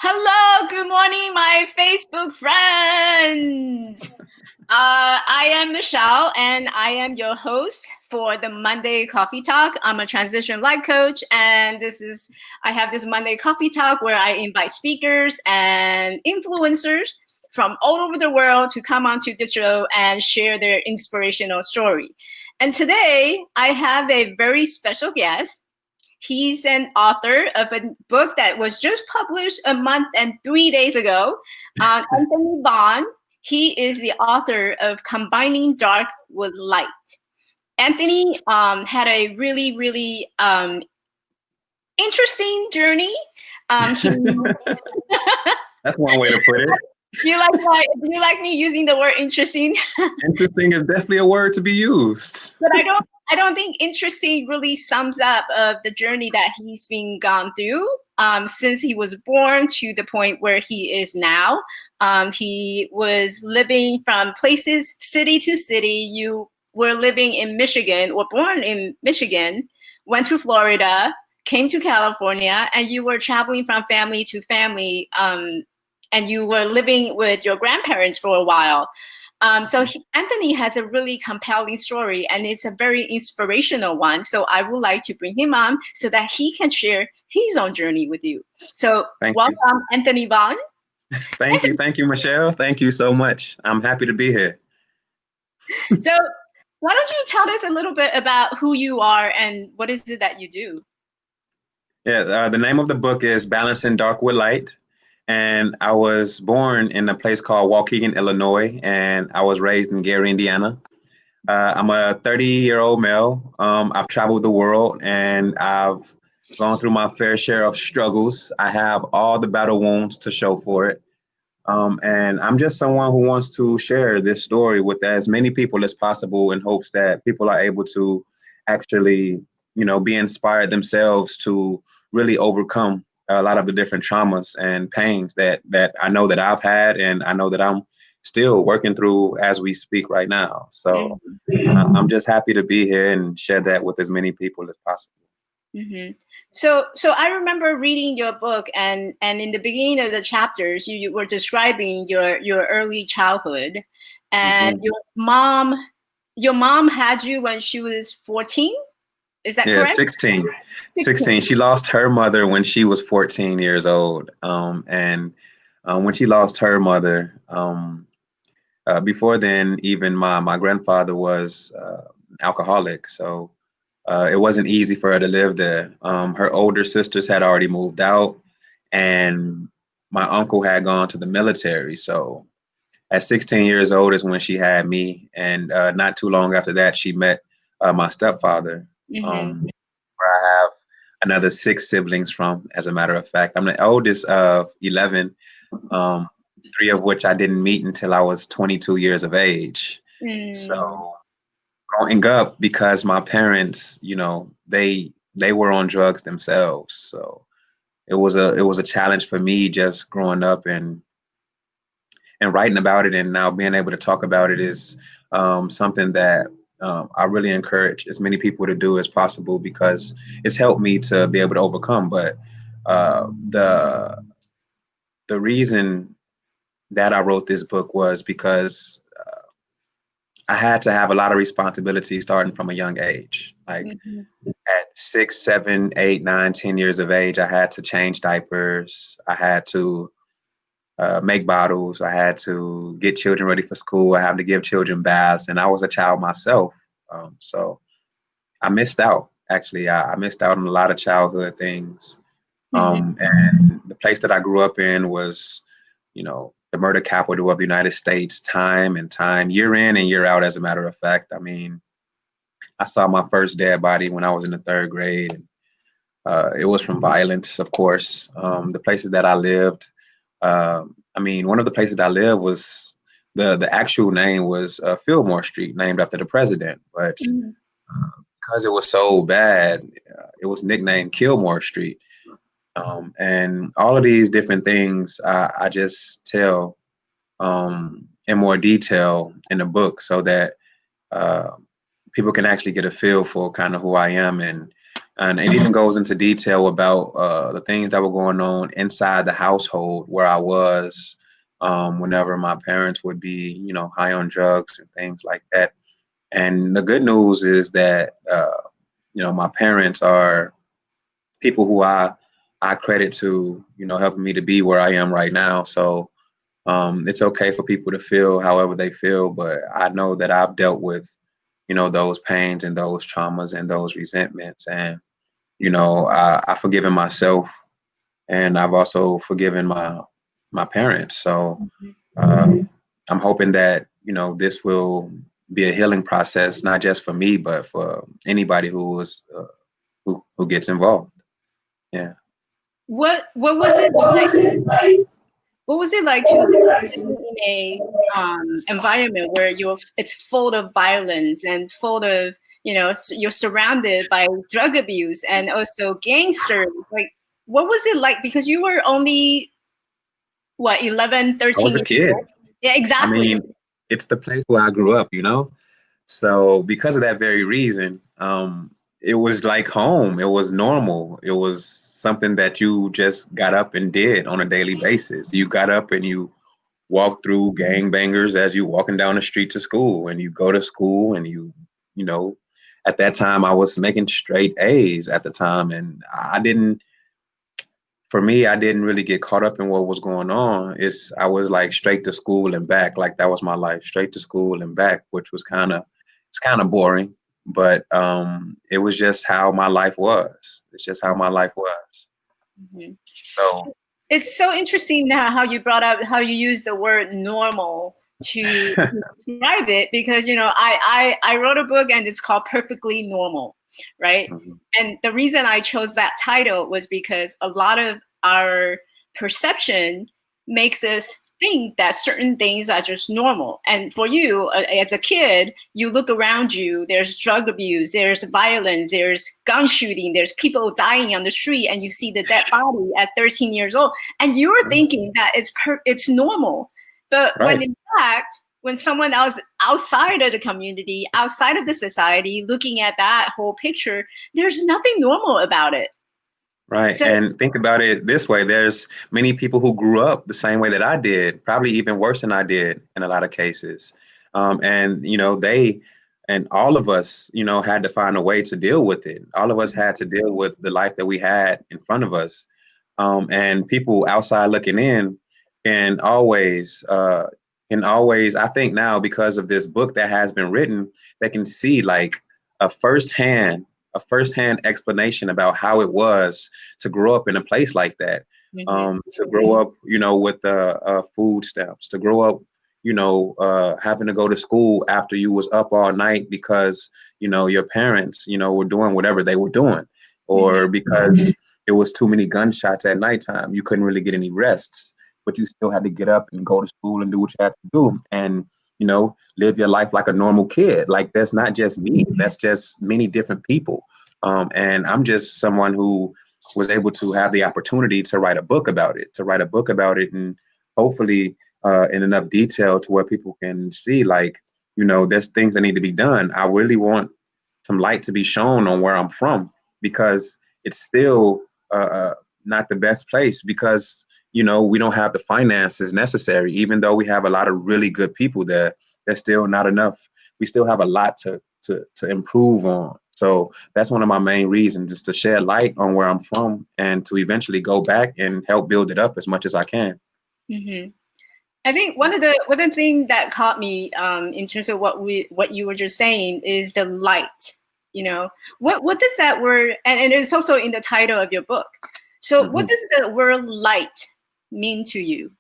Hello, good morning, my Facebook friends. I am Michelle, and I am your host for the Monday Coffee Talk. I'm a transition life coach, and I have this Monday Coffee Talk where I invite speakers and influencers from all over the world to come onto the show and share their inspirational story. And today I have a very special guest. He's an author of a book that was just published a month and 3 days ago. Anthony Vaughn. He is the author of Combining Dark with Light. Anthony had a really, really interesting journey. He, That's one way to put it. do you like me using the word interesting? Interesting is definitely a word to be used. But I don't think interesting really sums up the journey that he's been gone through since he was born to the point where he is now. He was living from places, city to city. You were living in Michigan, or born in Michigan, went to Florida, came to California, and you were traveling from family to family, and you were living with your grandparents for a while. Anthony has a really compelling story, and it's a very inspirational one. So I would like to bring him on so that he can share his own journey with you. So welcome, Anthony Vaughn. Thank you, Michelle. Thank you so much. I'm happy to be here. So why don't you tell us a little bit about who you are and what is it that you do? Yeah, the name of the book is Balancing Dark with Light. And I was born in a place called Waukegan, Illinois, and I was raised in Gary, Indiana. I'm a 30-year-old male. I've traveled the world, and I've gone through my fair share of struggles. I have all the battle wounds to show for it. And I'm just someone who wants to share this story with as many people as possible in hopes that people are able to actually, be inspired themselves to really overcome a lot of the different traumas and pains that I know that I've had, and I know that I'm still working through as we speak right now. So I'm just happy to be here and share that with as many people as possible. Mm-hmm. So I remember reading your book, and in the beginning of the chapters, you were describing your early childhood, and your mom had you when she was 14. Is that Yeah, correct? 16. 16. She lost her mother when she was 14 years old. And when she lost her mother, before then, even my grandfather was alcoholic. So it wasn't easy for her to live there. Her older sisters had already moved out, and my uncle had gone to the military. So at 16 years old is when she had me. And not too long after that, she met my stepfather. Where I have another 6 siblings from, as a matter of fact. I'm the oldest of 11, 3 of which I didn't meet until I was 22 years of age. So growing up, because my parents, they were on drugs themselves. So it was a challenge for me just growing up and writing about it, and now being able to talk about it is something that I really encourage as many people to do as possible, because it's helped me to be able to overcome. But the reason that I wrote this book was because I had to have a lot of responsibility starting from a young age. Like at 6, 7, 8, 9, 10 years of age, I had to change diapers. I had to make bottles. I had to get children ready for school. I had to give children baths, and I was a child myself. So I missed out. Actually, I missed out on a lot of childhood things. And the place that I grew up in was, the murder capital of the United States, time and time, year in and year out, as a matter of fact. I mean, I saw my first dead body when I was in the 3rd grade. It was from violence, of course. The places that I lived, one of the places I lived was the actual name was Fillmore Street, named after the president. But because it was so bad, it was nicknamed Killmore Street. And all of these different things I just tell in more detail in the book, so that people can actually get a feel for kind of who I am and And it even goes into detail about the things that were going on inside the household where I was whenever my parents would be, high on drugs and things like that. And the good news is that, my parents are people who I credit to, helping me to be where I am right now. So it's okay for people to feel however they feel, but I know that I've dealt with, those pains and those traumas and those resentments. And, I've forgiven myself, and I've also forgiven my parents. So I'm hoping that, this will be a healing process, not just for me, but for anybody who gets involved. Yeah. What was it like? What was it like to live in a environment where it's full of violence and full of, you're surrounded by drug abuse and also gangsters? Like, what was it like? Because you were only what, 11, I was 13 a years kid. old? Yeah, I exactly. mean, it's the place where I grew up. So because of that very reason, it was like home. It was normal. It was something that you just got up and did on a daily basis. You got up and you walk through gangbangers as you walking down the street to school, and you go to school, and you know, at that time I was making straight A's at the time, and for me, I didn't really get caught up in what was going on. I was like straight to school and back. Like that was my life, straight to school and back, which was it's kind of boring, but it was just how my life was. It's just how my life was. Mhm. So It's so interesting now how you brought up how you use the word normal to describe it, because I wrote a book and it's called Perfectly Normal, right? mhm, And the reason I chose that title was because a lot of our perception makes us think that certain things are just normal. And for you, as a kid, you look around you, there's drug abuse, there's violence, there's gun shooting, there's people dying on the street, and you see the dead body at 13 years old, and you're thinking that it's normal. But when right. in fact, when someone else outside of the community, outside of the society, looking at that whole picture, there's nothing normal about it. Right. So And think about it this way. There's many people who grew up the same way that I did, probably even worse than I did in a lot of cases. And, they and all of us, had to find a way to deal with it. All of us had to deal with the life that we had in front of us. And people outside looking in can always, I think now because of this book that has been written, they can see like a firsthand a firsthand explanation about how it was to grow up in a place like that, mhm, to grow up, with food stamps, to grow up, having to go to school after you was up all night because, your parents, were doing whatever they were doing, mhm, or because it was too many gunshots at nighttime. You couldn't really get any rests, but you still had to get up and go to school and do what you had to do. And live your life like a normal kid. Like that's not just me. That's just many different people. And I'm just someone who was able to have the opportunity to write a book about it, and hopefully in enough detail to where people can see, like, there's things that need to be done. I really want some light to be shown on where I'm from, because it's still not the best place, because we don't have the finances necessary. Even though we have a lot of really good people there, there's still not enough. We still have a lot to improve on. So that's one of my main reasons, is to shed light on where I'm from and to eventually go back and help build it up as much as I can. mhm. I think one of the thing that caught me in terms of what you were just saying is the light. What does that word, and it's also in the title of your book. So what Mhm. does the word light mean to you?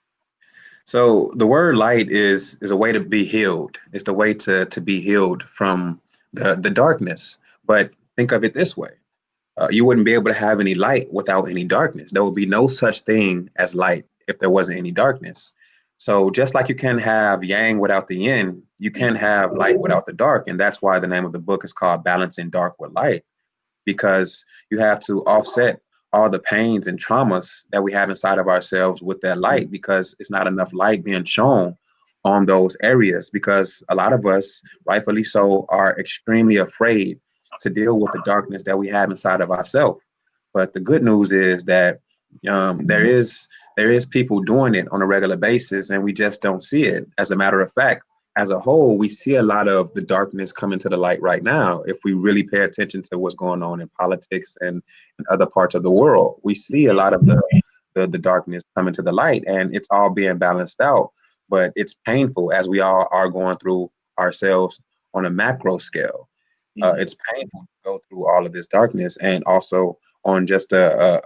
So the word light is a way to be healed. It's the way to be healed from the darkness. But think of it this way. You wouldn't be able to have any light without any darkness. There would be no such thing as light if there wasn't any darkness. So just like you can have yang without the yin, you can have light without the dark. And that's why the name of the book is called Balancing Dark with Light, because you have to offset all the pains and traumas that we have inside of ourselves with that light, because it's not enough light being shown on those areas, because a lot of us, rightfully so, are extremely afraid to deal with the darkness that we have inside of ourselves. But the good news is that there is people doing it on a regular basis, and we just don't see it. As a matter of fact, as a whole, we see a lot of the darkness coming to the light right now. If we really pay attention to what's going on in politics and in other parts of the world, we see a lot of the darkness coming to the light, and it's all being balanced out. But it's painful as we all are going through ourselves on a macro scale. It's painful to go through all of this darkness, and also on just a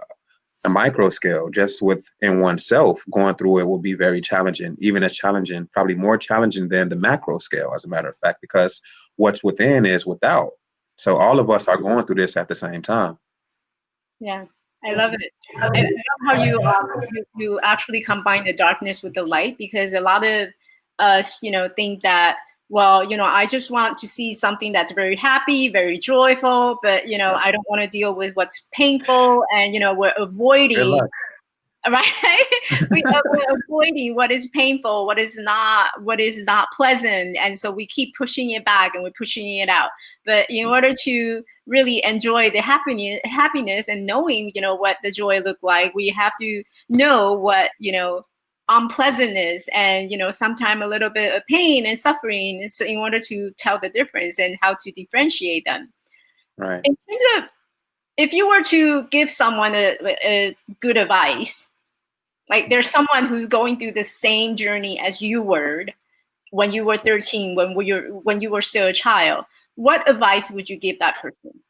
micro scale, just within oneself, going through it will be very challenging, even as challenging, probably more challenging than the macro scale, as a matter of fact, because what's within is without. So all of us are going through this at the same time. Yeah, I love it. I love how you actually combine the darkness with the light, because a lot of us, think that, well, I just want to see something that's very happy, very joyful, but I don't want to deal with what's painful, and we're Good avoiding. luck. Right. We're avoiding what is painful, what is not pleasant, and so we keep pushing it back and we're pushing it out. But in order to really enjoy the happiness and knowing what the joy look like, we have to know what unpleasantness and sometimes a little bit of pain and suffering, and so in order to tell the difference and how to differentiate them. Right. In terms of, if you were to give someone a good advice, like there's someone who's going through the same journey as you were when you were 13, when you were still a child, what advice would you give that person?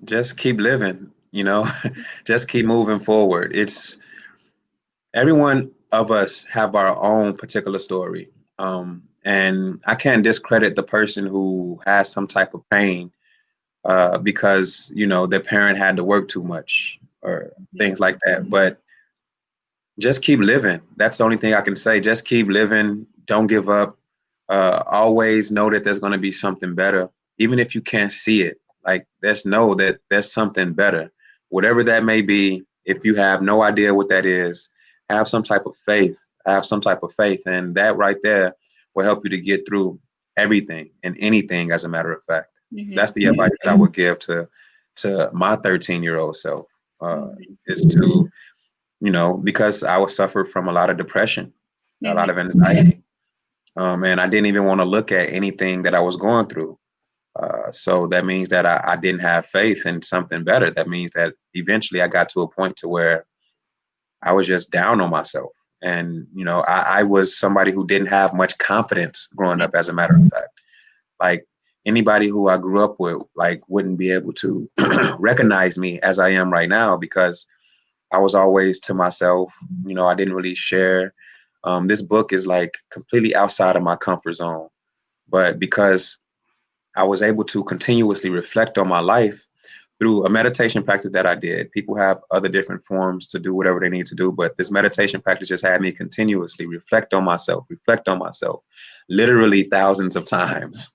Just keep living, just keep moving forward. It's every one of us have our own particular story. And I can't discredit the person who has some type of pain because their parent had to work too much or things like that. But just keep living. That's the only thing I can say. Just keep living. Don't give up. Always know that there's going to be something better, even if you can't see it. Like, just know that there's something better, whatever that may be. If you have no idea what that is, have some type of faith. Have some type of faith, and that right there will help you to get through everything and anything. As a matter of fact, that's the advice that I would give to my 13-year-old self. Is to because I was suffered from a lot of depression, a lot of anxiety, and I didn't even want to look at anything that I was going through. So that means that I didn't have faith in something better. That means that eventually I got to a point to where I was just down on myself. And, I was somebody who didn't have much confidence growing up, as a matter of fact. Like, anybody who I grew up with, like, wouldn't be able to recognize me as I am right now, because I was always to myself. I didn't really share. This book is like completely outside of my comfort zone. But because I was able to continuously reflect on my life through a meditation practice that I did. People have other different forms to do whatever they need to do, but this meditation practice just had me continuously reflect on myself, literally thousands of times,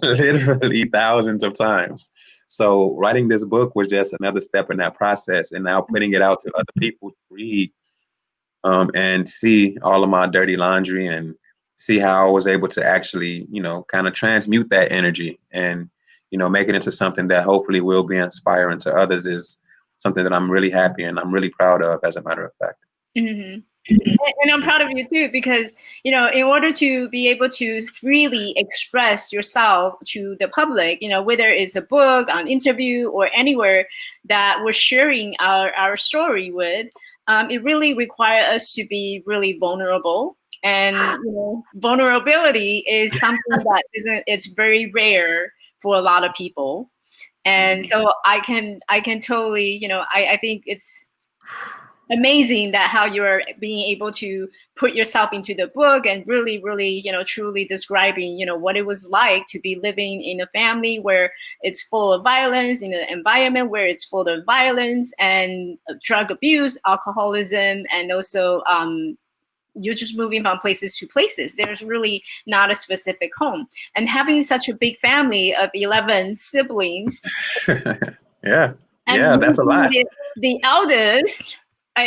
literally thousands of times. So writing this book was just another step in that process, and now putting it out to other people to read, and see all of my dirty laundry and see how I was able to actually, kind of transmute that energy and, make it into something that hopefully will be inspiring to others is something that I'm really happy and I'm really proud of, as a matter of fact. Mm-hmm. And I'm proud of you too, because, in order to be able to freely express yourself to the public, whether it's a book, an interview, or anywhere that we're sharing our story with, it really requires us to be really vulnerable. And, vulnerability is something that it's very rare for a lot of people. And so I can totally, I think it's amazing that how you're being able to put yourself into the book and really, really, truly describing, what it was like to be living in a family where it's full of violence, in an environment where it's full of violence and drug abuse, alcoholism, and also you're just moving from places to places. There's really not a specific home. And having such a big family of 11 siblings. Yeah. And Yeah, that's a lot. the eldest,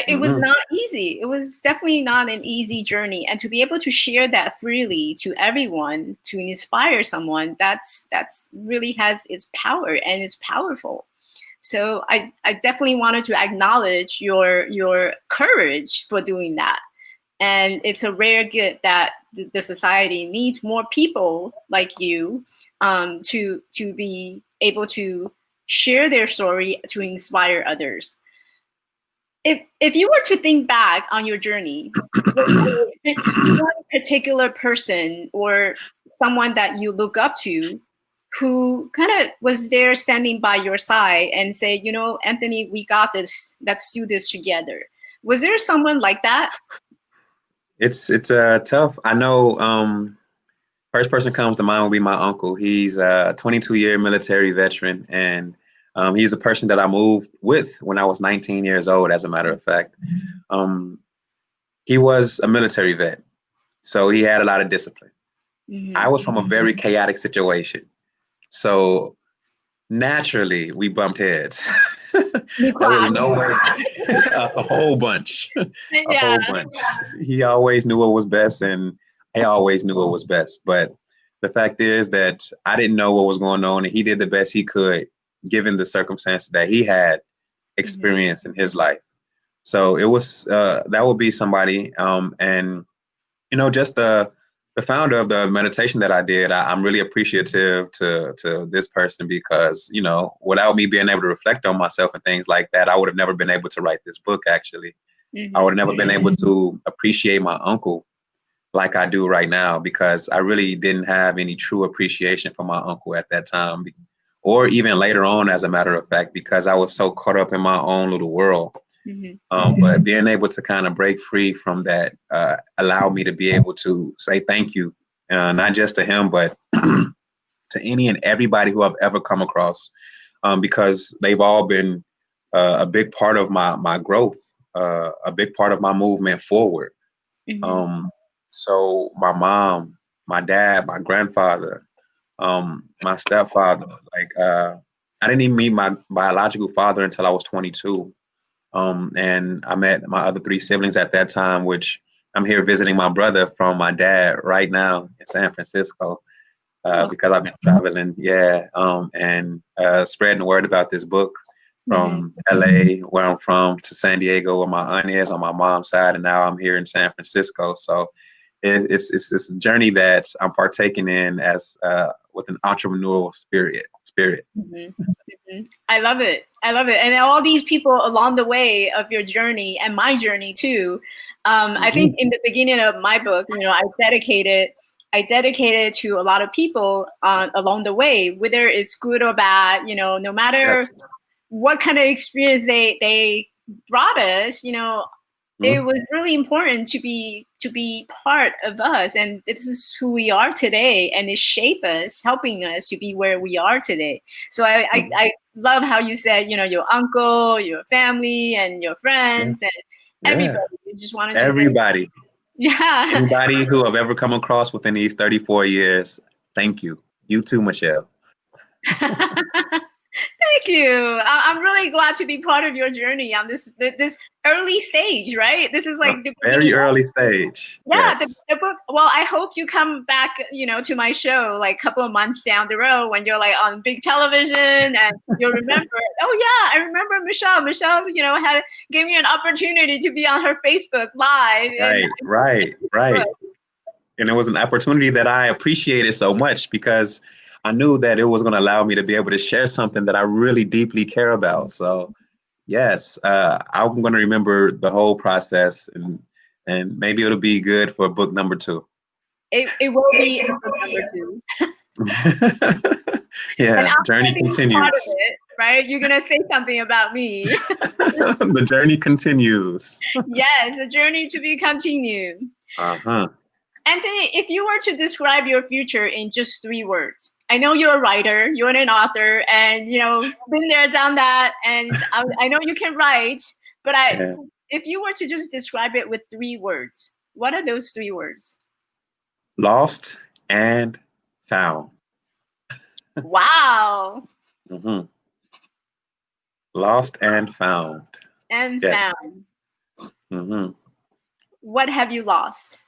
It was not easy. It was definitely not an easy journey, and to be able to share that freely to everyone, to inspire someone, that's really has its power and it's powerful. So I definitely wanted to acknowledge your courage for doing that. And it's a rare gift that the society needs more people like you, to be able to share their story to inspire others. If you were to think back on your journey, one particular person or someone that you look up to who kind of was there standing by your side and say, you know, Anthony, we got this. Let's do this together. Was there someone like that? It's tough. I know. First person comes to mind will be my uncle. He's a 22-year military veteran, and he's the person that I moved with when I was 19 years old. As a matter of fact, he was a military vet, so he had a lot of discipline. I was from a very chaotic situation, so naturally we bumped heads. There was no way. A whole bunch, a whole bunch. He always knew what was best, and I always knew what was best. But the fact is that I didn't know what was going on, and he did the best he could given the circumstances that he had experienced in his life. So it was that would be somebody, and just the founder of the meditation that I did. I'm really appreciative to this person because without me being able to reflect on myself and things like that, I would have never been able to write this book. Actually, I would have never been able to appreciate my uncle like I do right now because I really didn't have any true appreciation for my uncle at that time, or even later on, as a matter of fact, because I was so caught up in my own little world. But being able to kind of break free from that allowed me to be able to say thank you, not just to him, but to any and everybody who I've ever come across, because they've all been a big part of my growth, a big part of my movement forward. So my mom, my dad, my grandfather, my stepfather, I didn't even meet my biological father until I was 22. And I met my other three siblings at that time, which I'm here visiting my brother from my dad right now in San Francisco because I've been traveling, and spreading the word about this book from LA, where I'm from, to San Diego, where my aunt is on my mom's side, and now I'm here in San Francisco. So it's a journey that I'm partaking in as with an entrepreneurial spirit. I love it. I love it. And all these people along the way of your journey and my journey too. I think in the beginning of my book, I dedicated to a lot of people along the way, whether it's good or bad, no matter what kind of experience they brought us, it was really important to be part of us, and this is who we are today, and it shaped us, helping us to be where we are today. So I love how you said, your uncle, your family, and your friends, and everybody. You just wanted to everybody. Yeah. Anybody who I've ever come across within these 34 years, thank you. You too, Michelle. Thank you. I'm really glad to be part of your journey on this early stage, right? This is like the very early stage. Yeah, yes. the book. Well, I hope you come back, to my show like a couple of months down the road when you're like on big television and you'll remember. Oh yeah, I remember Michelle. Michelle, gave me an opportunity to be on her Facebook Live. Right. And it was an opportunity that I appreciated so much because I knew that it was going to allow me to be able to share something that I really deeply care about. So, yes, I'm going to remember the whole process, and maybe it'll be good for book number 2. It will be book number 2. Yeah, journey continues. Right? You're going to say something about me. The journey continues. Yes, the journey to be continued. Anthony, if you were to describe your future in just 3 words, I know you're a writer, you're an author, and been there, done that, and I know you can write. But if you were to just describe it with 3 words, what are those 3 words? Lost and found. Wow. Lost and found. And found. Hmm. What have you lost?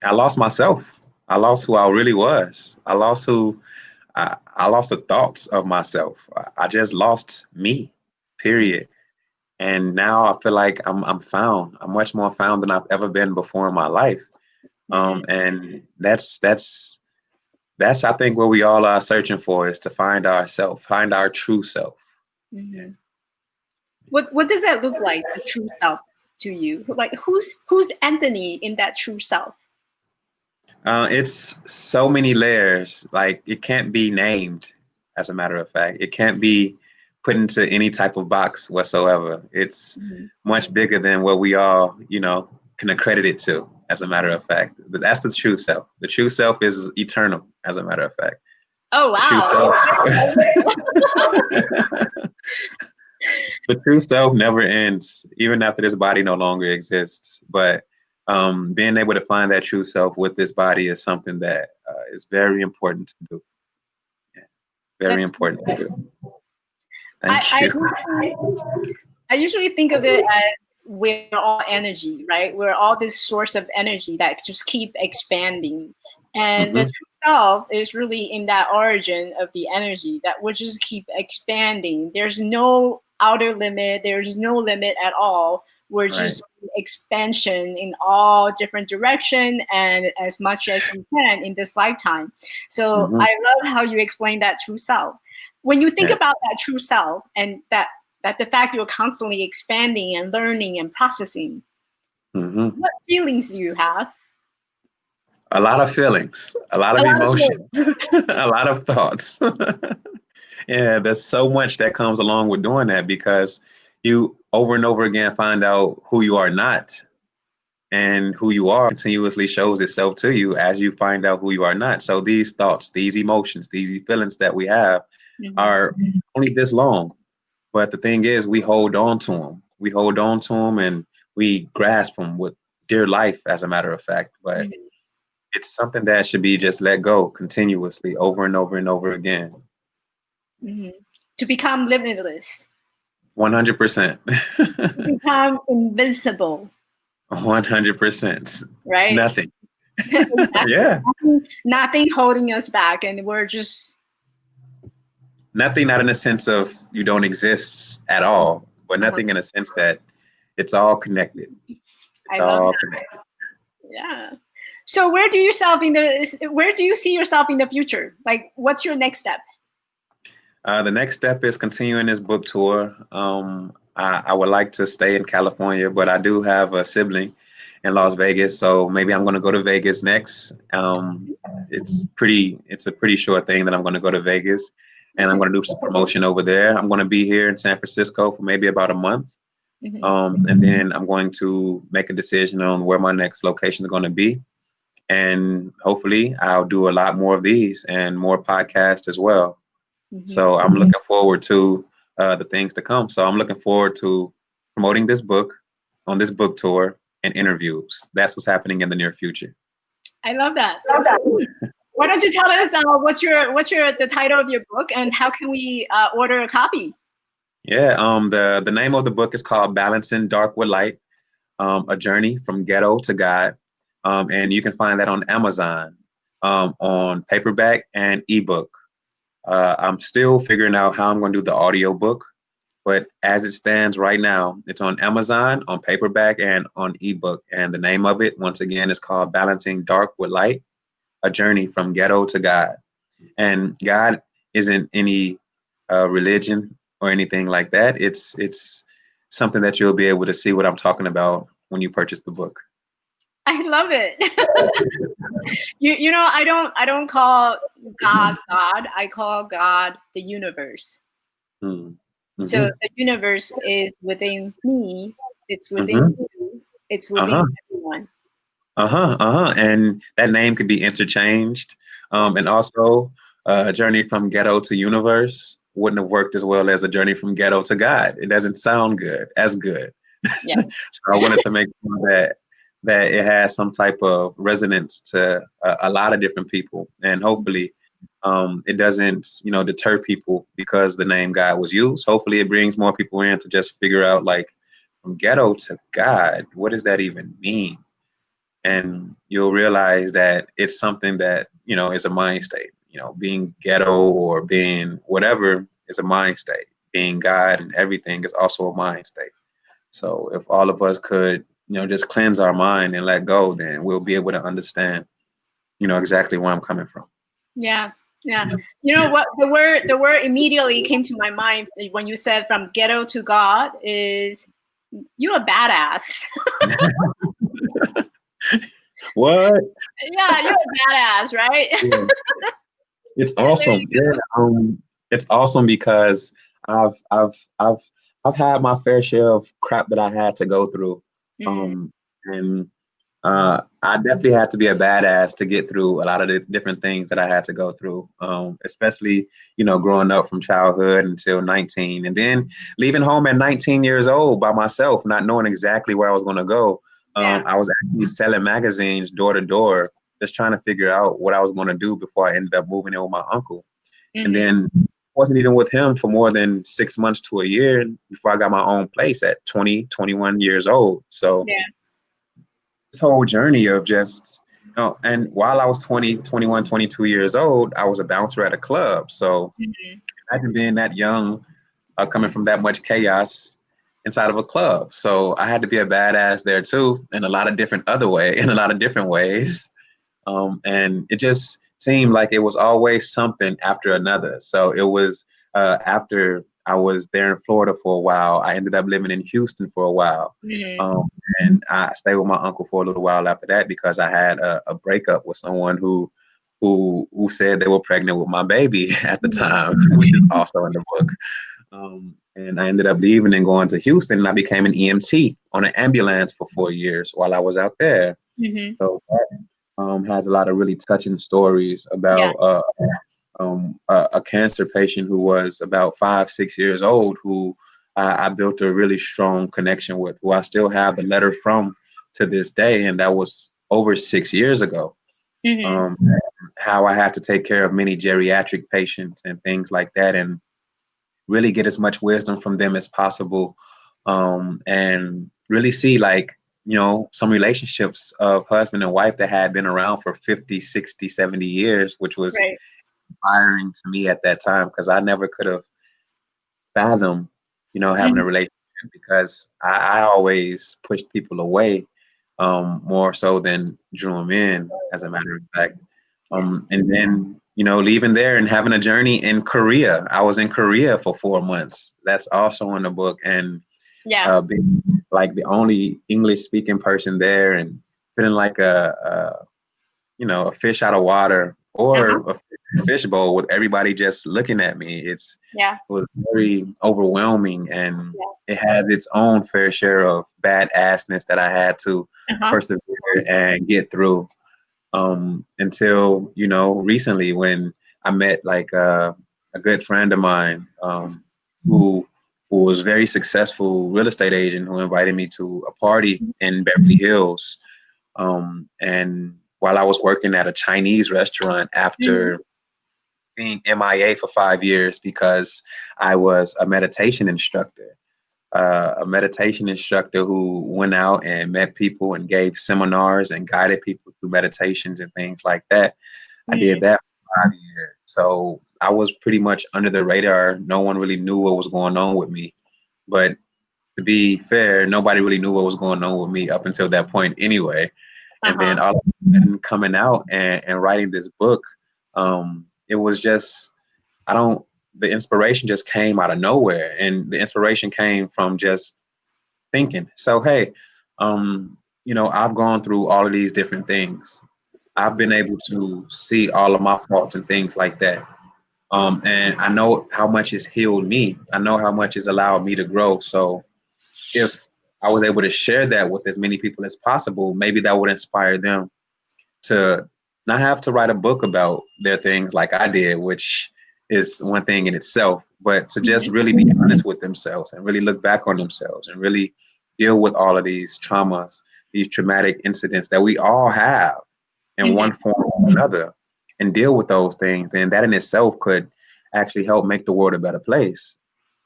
I lost myself. I lost who I really was. I lost the thoughts of myself. I just lost me, period. And now I feel like I'm found. I'm much more found than I've ever been before in my life. Mm-hmm. And that's I think what we all are searching for is to find ourself, find our true self. Mm-hmm. What does that look like, the true self to you? Like who's Anthony in that true self? It's so many layers. Like it can't be named. As a matter of fact, it can't be put into any type of box whatsoever. It's Mhm. much bigger than what we all, can accredit it to. As a matter of fact, but that's the true self. The true self is eternal. As a matter of fact, Oh the true wow. self. The true self never ends, even after this body no longer exists. But being able to find that true self with this body is something that is very important to do. Yeah, very That's important to do. I, Thank I you. I usually think of it as we're all energy, right? We're all this source of energy that just keep expanding. And the Hmm. true self is really in that origin of the energy that will just keep expanding. There's no outer limit, there's no limit at all. We're Right. just expansion in all different direction and as much as you can in this lifetime. So Hmm. I love how you explain that true self. When you think Yeah. about that true self and that the fact you're constantly expanding and learning and processing, Hmm. what feelings do you have? A lot of feelings, a lot A of lot of emotions, feelings. a lot of thoughts. Yeah, there's so much that comes along with doing that because you over and over again find out who you are not, and who you are continuously shows itself to you as you find out who you are not. So these thoughts, these emotions, these feelings that we have Mhm. are only this long. But the thing is, we hold on to them. We hold on to them and we grasp them with dear life, as a matter of fact. But Mhm. it's something that should be just let go continuously over and over and over again. Mhm. To become limitless, 100%. to become invincible, 100%. right? Nothing. Exactly. Yeah. Nothing holding us back, and we're just. Nothing, not in a sense of you don't exist at all, but Uh-huh. nothing in a sense that it's all connected. It's I love all that. connected. Yeah. So where do you see yourself in the future? Like, what's your next step? The next step is continuing this book tour. I would like to stay in California, but I do have a sibling in Las Vegas, so maybe I'm going to go to Vegas next. It's a pretty sure thing that I'm going to go to Vegas, and I'm Okay. going to do some promotion over there. I'm going to be here in San Francisco for maybe about a month, Mhm. and then I'm going to make a decision on where my next location is going to be, and hopefully I'll do a lot more of these and more podcasts as well. Mhm. So I'm looking forward to the things to come. So I'm looking forward to promoting this book on this book tour and interviews. That's what's happening in the near future. I love that. Why don't you tell us what's your the title of your book and how can we order a copy? Yeah. The name of the book is called Balancing Dark with Light: A Journey from Ghetto to God, and you can find that on Amazon, on paperback and ebook. I'm still figuring out how I'm going to do the audio book. But as it stands right now, it's on Amazon, on paperback, and on ebook. And the name of it, once again, is called Balancing Dark with Light: A Journey from Ghetto to God. And God isn't any religion or anything like that. It's something that you'll be able to see what I'm talking about when you purchase the book. I love it. I don't call God God. I call God the universe. Mm. So Mm-hmm. the universe is within me. It's within Mm-hmm. you. It's within Uh-huh. everyone. Uh-huh, uh-huh. And that name could be interchanged. And also, a journey from ghetto to universe wouldn't have worked as well as a journey from ghetto to God. It doesn't sound good, as good. Yeah. So I wanted to make sure that it has some type of resonance to a lot of different people, and hopefully, it doesn't, deter people because the name God was used. Hopefully, it brings more people in to just figure out like from ghetto to God, what does that even mean? And you'll realize that it's something that, is a mind state. Being ghetto or being whatever is a mind state. Being God and everything is also a mind state. So if all of us could, just cleanse our mind and let go, then we'll be able to understand, exactly where I'm coming from. Yeah. Yeah. You know what, the word immediately came to my mind when you said from ghetto to God is you a badass. What? Yeah, you're a badass, right? Yeah. It's awesome. Yeah. It's awesome because I've I've I've I've had my fair share of crap that I had to go through. Mm, And I definitely had to be a badass to get through a lot of the different things that I had to go through, especially, growing up from childhood until 19 and then leaving home at 19 years old by myself, not knowing exactly where I was going to go. yeah. I was actually selling magazines door to door, just trying to figure out what I was going to do before I ended up moving in with my uncle. And Mm-hmm. then wasn't even with him for more than 6 months to a year before I got my own place at 20, 21 years old. So Yeah. this whole journey of just, and while I was 20, 21, 22 years old, I was a bouncer at a club. So Mm-hmm. imagine being that young, coming from that much chaos inside of a club. So I had to be a badass there too, in a lot of different in a lot of different ways. And it just seemed like it was always something after another. So it was after I was there in Florida for a while, I ended up living in Houston for a while. Mm-hmm. Um, and I stayed with my uncle for a little while after that because I had a breakup with someone who said they were pregnant with my baby at the time, which is also in the book. And I ended up leaving and going to Houston, and I became an EMT on an ambulance for 4 years while I was out there. Mm-hmm. So that has a lot of really touching stories Yeah. about a cancer patient who was about 5, 6 years old, who I built a really strong connection with, who I still have the letter from to this day, and that was over 6 years ago. Mm-hmm. Um, how I had to take care of many geriatric patients and things like that, and really get as much wisdom from them as possible, and really see, like, some relationships of husband and wife that had been around for 50, 60, 70 years, which was Right. inspiring to me at that time because I never could have fathomed, having Mm-hmm. a relationship, because I always pushed people away, more so than drew them in, as a matter of fact. Yeah. And then, leaving there and having a journey in Korea. I was in Korea for 4 months. That's also in the book. And Yeah. being like the only English speaking person there and feeling like a fish out of water Uh-huh. or a fish bowl with everybody just looking at me. Yeah. It was very overwhelming, and Yeah. it has its own fair share of bad assness that I had to Uh-huh. persevere and get through, until, recently, when I met like a good friend of mine, who was very successful real estate agent, who invited me to a party in Beverly Hills, and while I was working at a Chinese restaurant Mm-hmm. after being MIA for 5 years because I was a meditation instructor who went out and met people and gave seminars and guided people through meditations and things like that. I did Mm-hmm. that for 5 years. So I was pretty much under the radar. No one really knew what was going on with me. But to be fair, nobody really knew what was going on with me up until that point anyway. And then Uh-huh. all of a sudden coming out and writing this book, it was just, I don't, the inspiration just came out of nowhere. And the inspiration came from just thinking. So, hey, I've gone through all of these different things. I've been able to see all of my faults and things like that. And I know how much it's healed me. I know how much it's allowed me to grow. So if I was able to share that with as many people as possible, maybe that would inspire them to not have to write a book about their things like I did, which is one thing in itself, but to just Mm-hmm. really be honest with themselves and really look back on themselves and really deal with all of these traumas, these traumatic incidents that we all have in Mm-hmm. one form or another, and deal with those things. Then that in itself could actually help make the world a better place.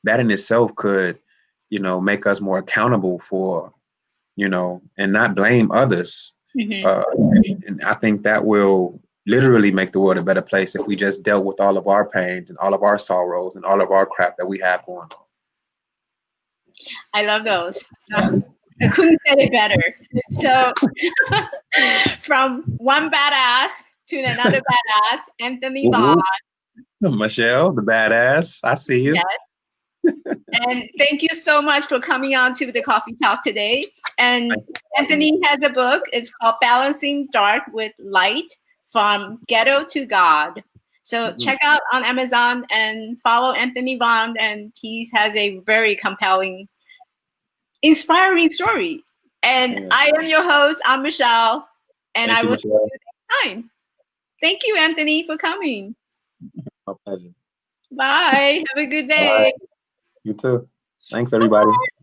That in itself could make us more accountable for, and not blame others. And I think that will literally make the world a better place if we just dealt with all of our pains and all of our sorrows and all of our crap that we have going on. I love those. I couldn't say it better. So from one badass to another badass, Anthony Vaughn. Michelle, the badass. I see you. Yes. And thank you so much for coming on to the Coffee Talk today. And Anthony has a book. It's called Balancing Dark with Light, From Ghetto to God. So check out on Amazon and follow Anthony Vaughn. And he has a very compelling, inspiring story. And I am your host. I'm Michelle. And I will see you next time. Thank you, Anthony, for coming. My pleasure. Bye. Have a good day. Bye. You too. Thanks, everybody. Bye.